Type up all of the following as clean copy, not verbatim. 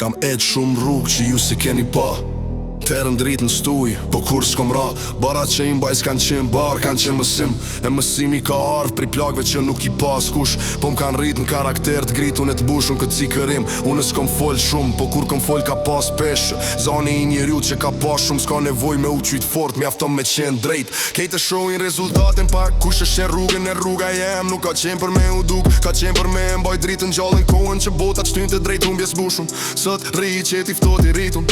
Kam shumë rrugë që ju si keni pa. Terën dritë në stuj, po kur s'kom ra. Barat që i mbajs kanë qenë bar, kanë qenë mësim. E mësimi ka ardh pri plagve që nuk i pas kush. Po m'kan rrit në karakter t'grit, unë e t'bush unë këtë sikërim. Unë s'kom fol shumë, po kur kom fol ka pas pesh. Zani i njeriu që ka pas shumë, s'ka nevoj me u qyt fort, mjafton me qenë drejt. Kejtë shojnë rezultatin pak, kush është e rrugën e rruga jem. Nuk ka qenë për me u duk, ka qenë për me mbaj dritën gjallën kohën që botat shtynë të drejt unë bjes bushum. Sot rri që ti ftot i rritun.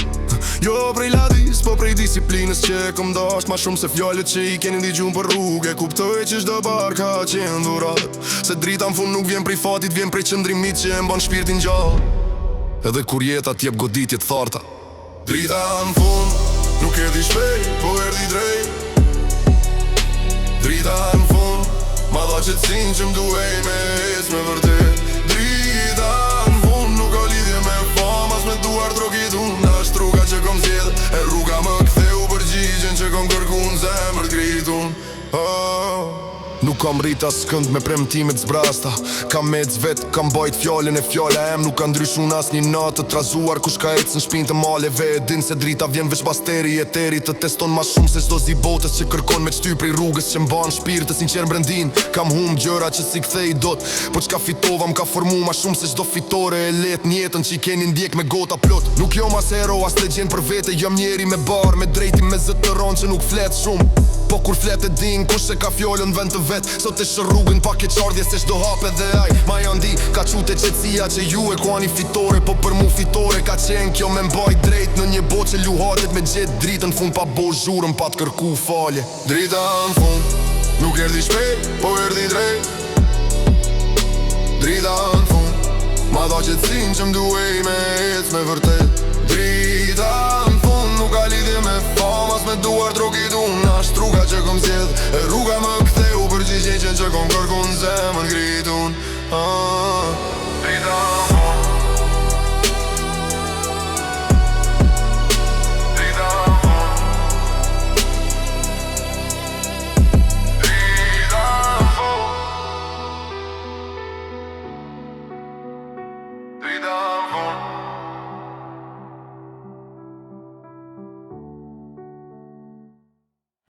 Jo prej ladis, po prej disiplinës që e kom dasht ma shumë se fjallet që i keni ndigjuar për rrugë. Kuptoj që çdo bar ka qenë dhurat, se drita në fund nuk vjen prej fatit, vjen prej qëndrimit që e mban shpirtin gjallë. Edhe kur jeta t'jep goditje t'tharta. Drita në fund nuk erdhi shpejt, po erdhi drejt. Drita në fund ma dha qetësinë që m'duhej me ec me vërtet. Drita në fund nuk ka lidhje me fama, as me duar drogit unë. Ashtë rruga që kom zjedh, e rruga më ktheu përgjigjen që kom kërku në zemër t'gritun. Nuk kam rrit as kënd me premtimet zbrasta. Kam mec vet, kam bajt fjallën e fjalla em. Nuk ka ndryshun as një natë të trazuar kush ka ec në shpinë të maleve. E din se drita vjen veç basteri e teri të teston ma shumë se çdo zi botës që kërkon me qty prej rrugës që mban shpirt të sinqer brendin. Kam hum gjëra që si kthej dot, po çka fitova m'ka formu ma shumë se çdo fitore e let njetën që i keni ndjek me gota plot. Nuk jo mas hero as legjend për vete, jam njeri me bar, me drejti me zë të ron që nuk flet shumë. Po kur flet e din kush e ka fjollën vend të vet. Sot e shërrugën pa keqardhje se çdo hap edhe aj ma janë di, ka qute qetësia që ju e kuani fitore. Po për mu fitore ka qenë kjo me mbaj drejt në një botë që luhatet me gjet dritën fund pa bo zhurën pa t'kërku falje. Drita në fund nuk erdhi shpejt, po erdhi drejt. Drita në fund ma dha qetësinë që m'duhej me ec me vërtet. Drita në fund nuk ka lidhje me fama, as me duar drogit unë. Ashtë rruga që kom zjedh, e